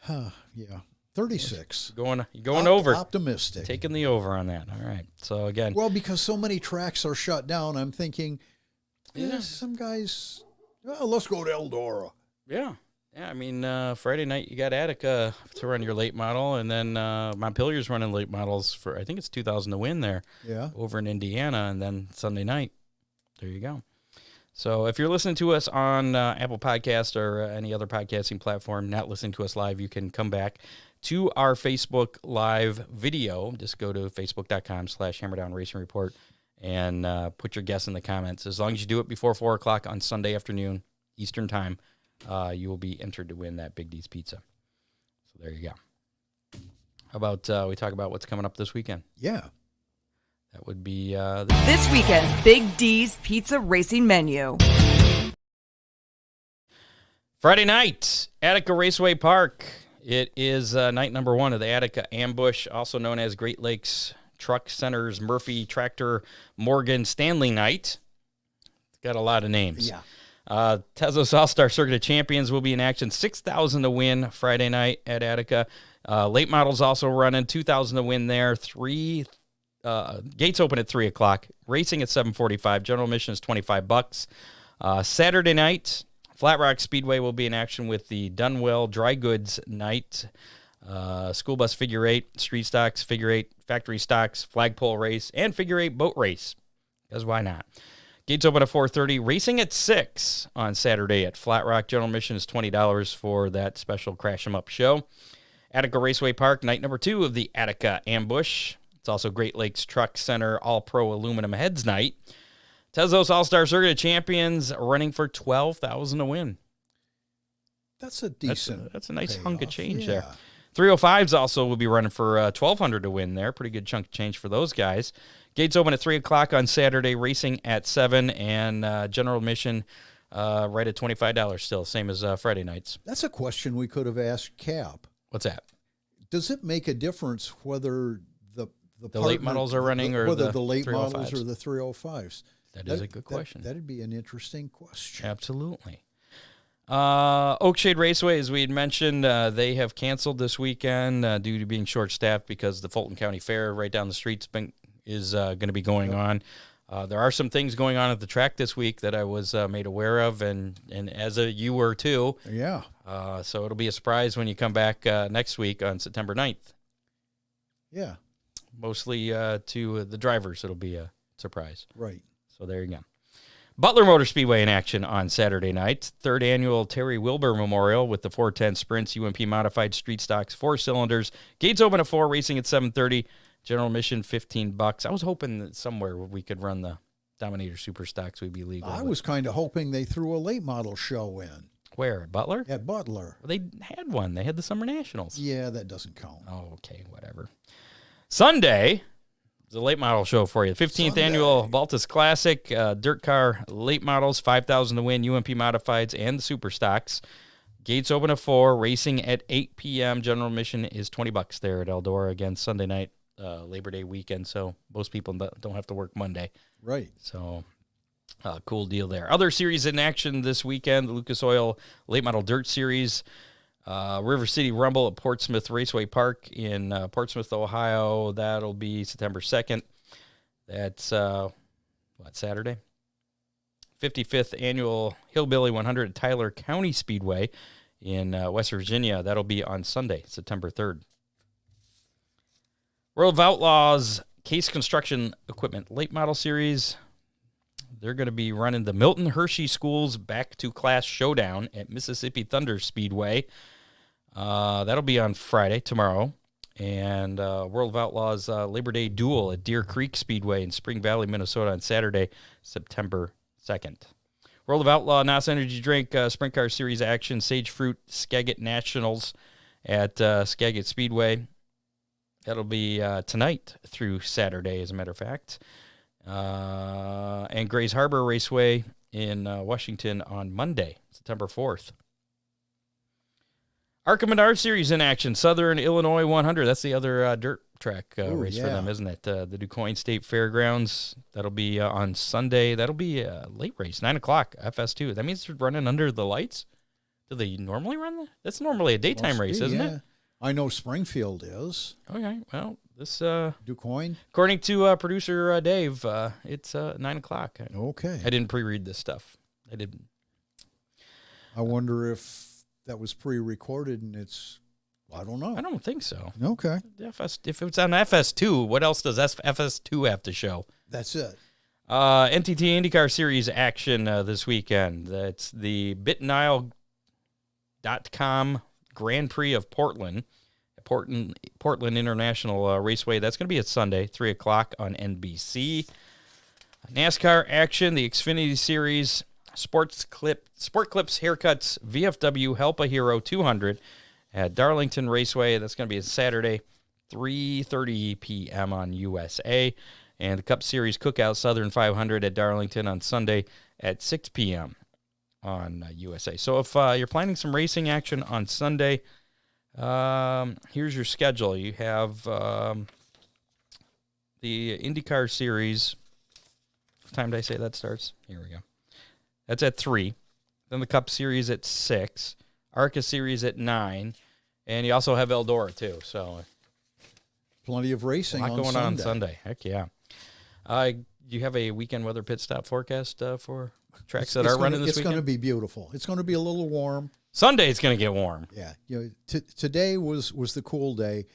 Yeah. 36. Going over. Optimistic. Taking the over on that. All right. So, again. Well, because so many tracks are shut down, I'm thinking, Yeah. some guys, let's go to Eldora. Yeah. Yeah, I mean, Friday night you got Attica to run your late model, and then Montpelier's running late models for, I think it's 2,000 to win there. Yeah. Over in Indiana, and then Sunday night. There you go. So if you're listening to us on Apple Podcast or any other podcasting platform, not listening to us live, you can come back to our Facebook Live video. Just go to facebook.com/HammerDown Racing Report and put your guess in the comments. As long as you do it before 4 o'clock on Sunday afternoon, Eastern Time, you will be entered to win that Big D's Pizza. So there you go. How about we talk about what's coming up this weekend? Yeah. That would be This weekend's Big D's Pizza Racing menu. Friday night, Attica Raceway Park. It is night number 1 of the Attica Ambush, also known as Great Lakes Truck Center's Murphy Tractor Morgan Stanley Night. It's got a lot of names. Yeah. Tezos All-Star Circuit of Champions will be in action. 6,000 to win Friday night at Attica. Late models also running. 2,000 to win there. Gates open at 3 o'clock. Racing at 7:45. General admission is $25. Saturday night, Flat Rock Speedway will be in action with the Dunwell Dry Goods Night. School bus figure 8, street stocks, figure 8, factory stocks, flagpole race, and figure 8 boat race. Because why not? Gates open at 4:30. Racing at 6 on Saturday at Flat Rock. General admission is $20 for that special Crash 'em Up show. Attica Raceway Park, night number 2 of the Attica Ambush. It's also Great Lakes Truck Center All-Pro Aluminum Heads Night. Tezos All-Star Circuit of Champions running for $12,000 to win. That's a decent. That's a nice payoff. hunk of change Yeah. there. 305s also will be running for $1,200 to win there. Pretty good chunk of change for those guys. Gates open at 3 o'clock on Saturday, racing at 7, and general admission right at $25 still, same as Friday nights. That's a question we could have asked Cap. What's that? Does it make a difference whether The late models are running or whether the the late 305s? models or the 305s? That is a good question. That'd be an interesting question. Absolutely. Oakshade Raceway, as we had mentioned, they have canceled this weekend due to being short-staffed because the Fulton County Fair right down the street is going to be going on. There are some things going on at the track this week that I was made aware of, and as you were too. Yeah. So it'll be a surprise when you come back next week on September 9th. Yeah. Mostly to the drivers, it'll be a surprise. Right. So there you go. Butler Motor Speedway in action on Saturday night. 3rd annual Terry Wilbur Memorial with the 410 Sprints, UMP Modified Street Stocks, 4 cylinders. Gates open at 4, racing at 7:30. General admission $15. I was hoping that somewhere we could run the Dominator Super Stocks would be legal. I was kind of hoping they threw a late model show in. Where? At Butler? At Butler. Well, they had one. They had the Summer Nationals. Yeah, that doesn't count. Oh, okay, whatever. Sunday, the late model show for you. 15th annual Baltus Classic, dirt car late models, 5,000 to win, UMP Modifieds, and the Super Stocks. Gates open at 4, racing at 8 p.m. General admission is $20 there at Eldora. Again, Sunday night, Labor Day weekend, so most people don't have to work Monday. Right. So, cool deal there. Other series in action this weekend, the Lucas Oil Late Model Dirt Series. River City Rumble at Portsmouth Raceway Park in Portsmouth, Ohio. That'll be September 2nd. That's, Saturday? 55th Annual Hillbilly 100 at Tyler County Speedway in West Virginia. That'll be on Sunday, September 3rd. World of Outlaws Case Construction Equipment Late Model Series. They're going to be running the Milton Hershey Schools Back to Class Showdown at Mississippi Thunder Speedway. That'll be on Friday, tomorrow. And World of Outlaws Labor Day Duel at Deer Creek Speedway in Spring Valley, Minnesota on Saturday, September 2nd. World of Outlaw NOS Energy Drink Sprint Car Series action, Sage Fruit Skagit Nationals at Skagit Speedway. That'll be tonight through Saturday, as a matter of fact. And Grays Harbor Raceway in Washington on Monday, September 4th. ARCA Menard Series in action, Southern Illinois 100. That's the other dirt track race for them, isn't it? The DuQuoin State Fairgrounds. That'll be on Sunday. That'll be a late race, 9 o'clock, FS2. That means they're running under the lights? Do they normally run that? That's normally a daytime race, isn't it? I know Springfield is. Okay, well, this... DuQuoin? According to producer Dave, it's 9 o'clock. Okay. I didn't pre-read this stuff. I didn't. I wonder if that was pre-recorded and it's... I don't know. I don't think so. Okay. If it's on FS2, what else does FS2 have to show? That's it. NTT IndyCar Series action this weekend. That's the BitNile.com Grand Prix of Portland International Raceway. That's going to be at Sunday, 3 o'clock on NBC. NASCAR action, the Xfinity Series, Sport Clips Haircuts, VFW Help a Hero 200 at Darlington Raceway. That's going to be a Saturday, 3:30 p.m. on USA. And the Cup Series Cookout Southern 500 at Darlington on Sunday at 6 p.m. on USA. So if you're planning some racing action on Sunday, here's your schedule. You have the IndyCar Series. What time did I say that starts? Here we go. That's at 3. Then the Cup Series at 6. ARCA Series at 9. And you also have Eldora, too. So plenty of racing a lot going on Sunday. Heck yeah. You have a weekend weather pit stop forecast for tracks that are running this weekend? It's going to be beautiful. It's going to be a little warm. Sunday it's going to get warm. Yeah. Today was the cool day.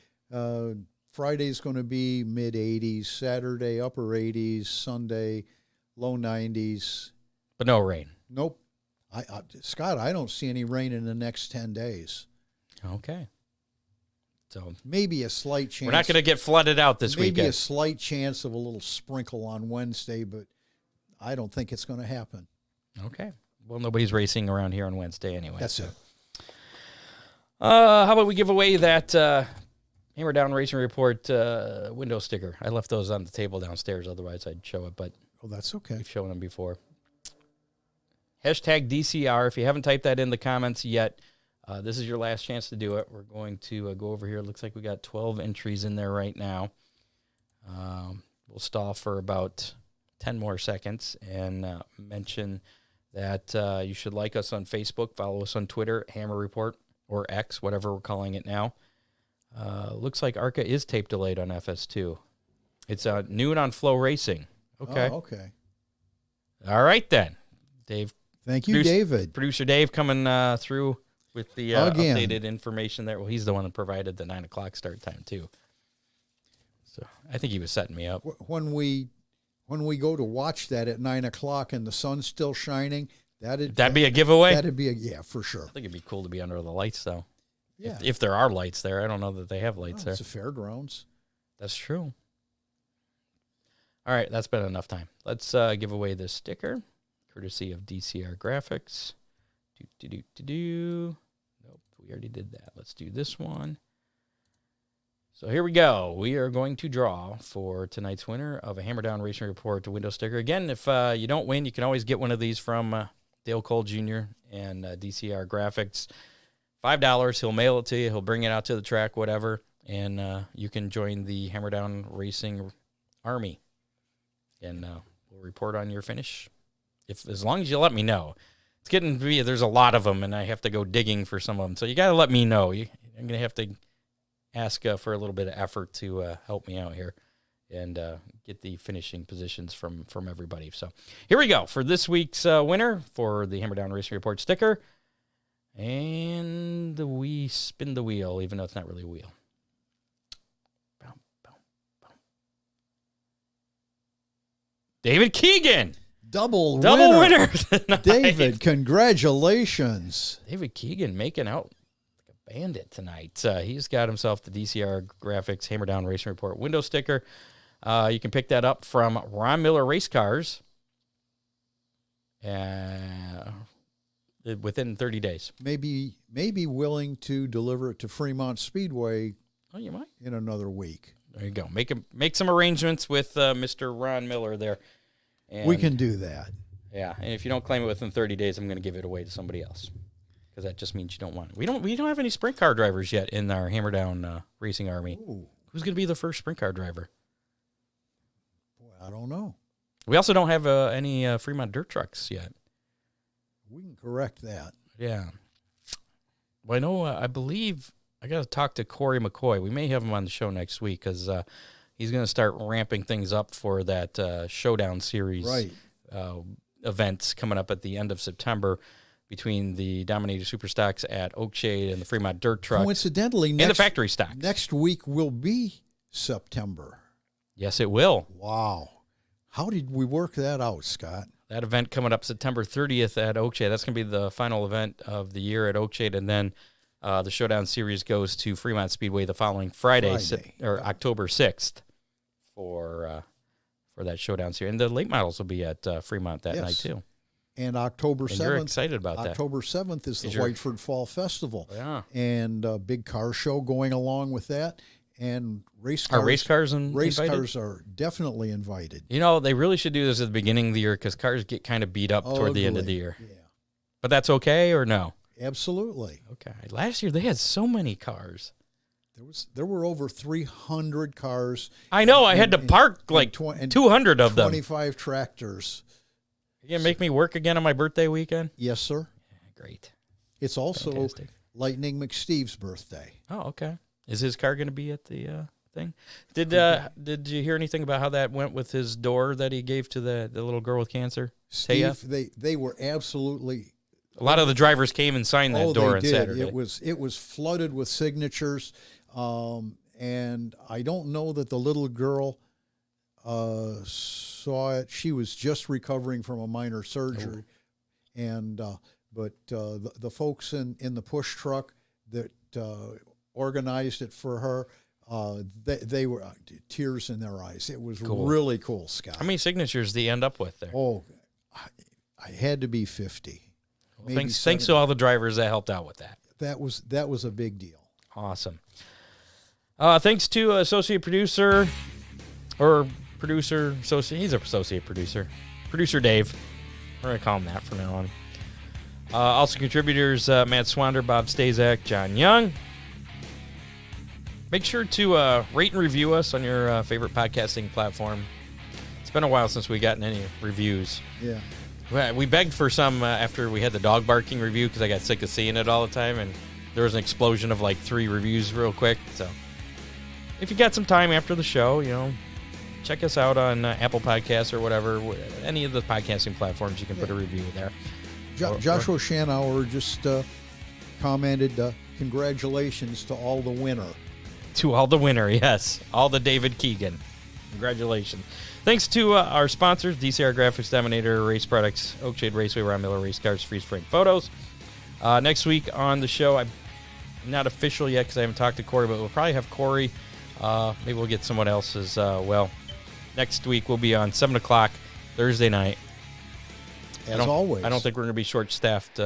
Friday's going to be mid-80s. Saturday, upper 80s. Sunday, low 90s. But no rain. Nope. Scott, I don't see any rain in the next 10 days. Okay. So maybe a slight chance. We're not going to get flooded out this weekend. Maybe a slight chance of a little sprinkle on Wednesday, but I don't think it's going to happen. Okay. Well, nobody's racing around here on Wednesday anyway. That's it. How about we give away that Hammer Down Racing Report window sticker? I left those on the table downstairs. Otherwise, I'd show it, but that's okay. We've shown them before. Hashtag DCR. If you haven't typed that in the comments yet, this is your last chance to do it. We're going to go over here. It looks like we got 12 entries in there right now. We'll stall for about 10 more seconds and mention that you should like us on Facebook, follow us on Twitter, Hammer Report, or X, whatever we're calling it now. Looks like ARCA is tape delayed on FS2. It's noon on Flow Racing. Okay. Oh, okay. All right, then. Dave. Thank you, David. Producer Dave coming through with the updated information there. Well, he's the one that provided the 9 o'clock start time, too. So I think he was setting me up. When we go to watch that at 9 o'clock and the sun's still shining, that'd be a giveaway? That'd be for sure. I think it'd be cool to be under the lights, though. Yeah. If there are lights there. I don't know that they have lights there. It's a fairgrounds. That's true. All right, that's been enough time. Let's give away this sticker, courtesy of DCR Graphics. Nope, we already did that. Let's do this one. So here we go. We are going to draw for tonight's winner of a Hammer Down Racing Report window sticker. Again, if you don't win, you can always get one of these from Dale Cole Jr. and DCR Graphics. $5. He'll mail it to you. He'll bring it out to the track, whatever, and you can join the Hammer Down Racing Army. And we'll report on your finish, as long as you let me know. It's getting to be, there's a lot of them, and I have to go digging for some of them. So you got to let me know. I'm going to have to ask for a little bit of effort to help me out here and get the finishing positions from everybody. So here we go for this week's winner for the Hammer Down Racing Report sticker. And we spin the wheel, even though it's not really a wheel. David Keegan. Double winner tonight. David, congratulations. David Keegan making out like a bandit tonight. He's got himself the DCR Graphics Hammer Down Racing Report window sticker. You can pick that up from Ron Miller Race Cars within 30 days. Maybe willing to deliver it to Fremont Speedway Oh, you might. in another week. There you go. Make some arrangements with Mr. Ron Miller there. And, We can do that. Yeah, and if you don't claim it within 30 days, I'm going to give it away to somebody else because that just means you don't want it. We don't have any sprint car drivers yet in our Hammer Down racing army. Ooh, Who's going to be the first sprint car driver? boy, I don't know. We also don't have any Fremont dirt trucks yet. We can correct that. Yeah. Well, I know. I believe I got to talk to Corey McCoy. We may have him on the show next week because he's going to start ramping things up for that Showdown Series events coming up at the end of September between the Dominator Superstocks at Oakshade and the Fremont Dirt Trucks. Coincidentally, and the factory stocks. Next week will be September. Yes, it will. Wow. How did we work that out, Scott? That event coming up September 30th at Oakshade. That's going to be the final event of the year at Oakshade, and then the Showdown Series goes to Fremont Speedway the following Friday. October 6th for that Showdown Series. And the late models will be at Fremont that night, too. And October 7th. You're excited about that. October 7th is the Whiteford Fall Festival. Yeah. And a big car show going along with that. And race cars. Are race cars Race invited? cars are definitely invited. You know, they really should do this at the beginning of the year because cars get kind of beat up toward the end of the year. Yeah. But that's okay or no? Absolutely. Okay. Last year they had so many cars. There were over 300 cars. I know. I had to park like 200 of them. 25 tractors. You gonna make me work again on my birthday weekend? Yes, sir. Great. It's also Fantastic. Lightning McSteve's birthday. Oh, okay. Is his car going to be at the thing? Did you hear anything about how that went with his door that he gave to the little girl with cancer? Steve, they were absolutely. A lot of the drivers came and signed that door on Saturday. It was flooded with signatures, and I don't know that the little girl saw it. She was just recovering from a minor surgery, and but the folks in the push truck that organized it for her, they were tears in their eyes. It was really cool, Scott. How many signatures did he end up with there? Oh, I had to be 50. Well, thanks to all the drivers that helped out with that. That was a big deal. Awesome. Thanks to associate producer or producer associate. He's an associate producer. Producer Dave. We're gonna call him that from now on. Also contributors Matt Swander, Bob Stazak, John Young. Make sure to rate and review us on your favorite podcasting platform. It's been a while since we gotten any reviews. Yeah. We begged for some after we had the dog barking review because I got sick of seeing it all the time, and there was an explosion of like 3 reviews real quick. So if you got some time after the show, check us out on Apple Podcasts or whatever, any of the podcasting platforms. You can put a review there. Joshua Shanauer just commented, congratulations to all the winner. To all the winner, yes. All the David Keegan. Congratulations. Thanks to our sponsors, DCR Graphics, Dominator, Race Products, Oakshade Raceway, Ron Miller, Race Cars, Freeze Frame Photos. Next week on the show, I'm not official yet because I haven't talked to Corey, but we'll probably have Corey. Maybe we'll get someone else as well. Next week we'll be on 7 o'clock Thursday night. As always. I don't think we're going to be short-staffed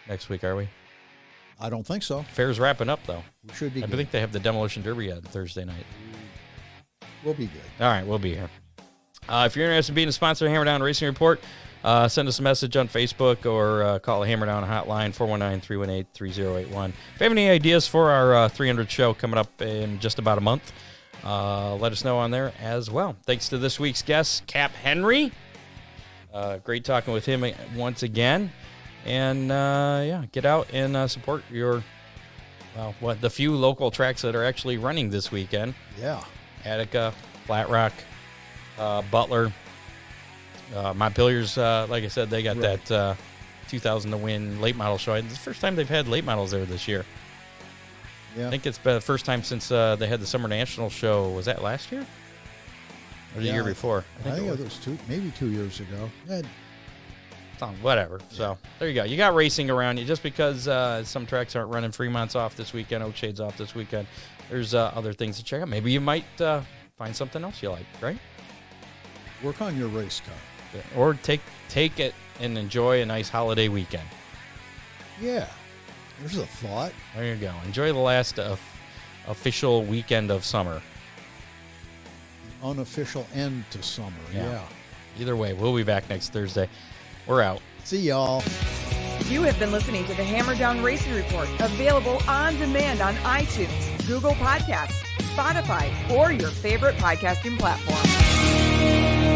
next week, are we? I don't think so. Fair's wrapping up, though. We should be I good. think they have the Demolition Derby on Thursday night. We'll be good. All right, we'll be here. If you're interested in being a sponsor of Hammer Down Racing Report, send us a message on Facebook or call a Hammer Down hotline, 419-318-3081. If you have any ideas for our 300 show coming up in just about a month, let us know on there as well. Thanks to this week's guest, Cap Henry. Great talking with him once again. And, get out and support your, the few local tracks that are actually running this weekend. Yeah. Attica, Flat Rock, Butler. Montpelier's, like I said, they got that 2000 to win late model show. It's the first time they've had late models there this year. Yeah. I think it's been the first time since they had the Summer National show. Was that last year? Or the year before? I think it was maybe 2 years ago. Whatever. So there you go. You got racing around you. Just because some tracks aren't running, Fremont's off this weekend, Oakshade's off this weekend, there's other things to check out. Maybe you might find something else you like, right? Work on your race car. Or take it and enjoy a nice holiday weekend. Yeah. There's a thought. There you go. Enjoy the last official weekend of summer. Unofficial end to summer. Yeah. Either way, we'll be back next Thursday. We're out. See y'all. You have been listening to the Hammer Down Racing Report, available on demand on iTunes, Google Podcasts, Spotify, or your favorite podcasting platform.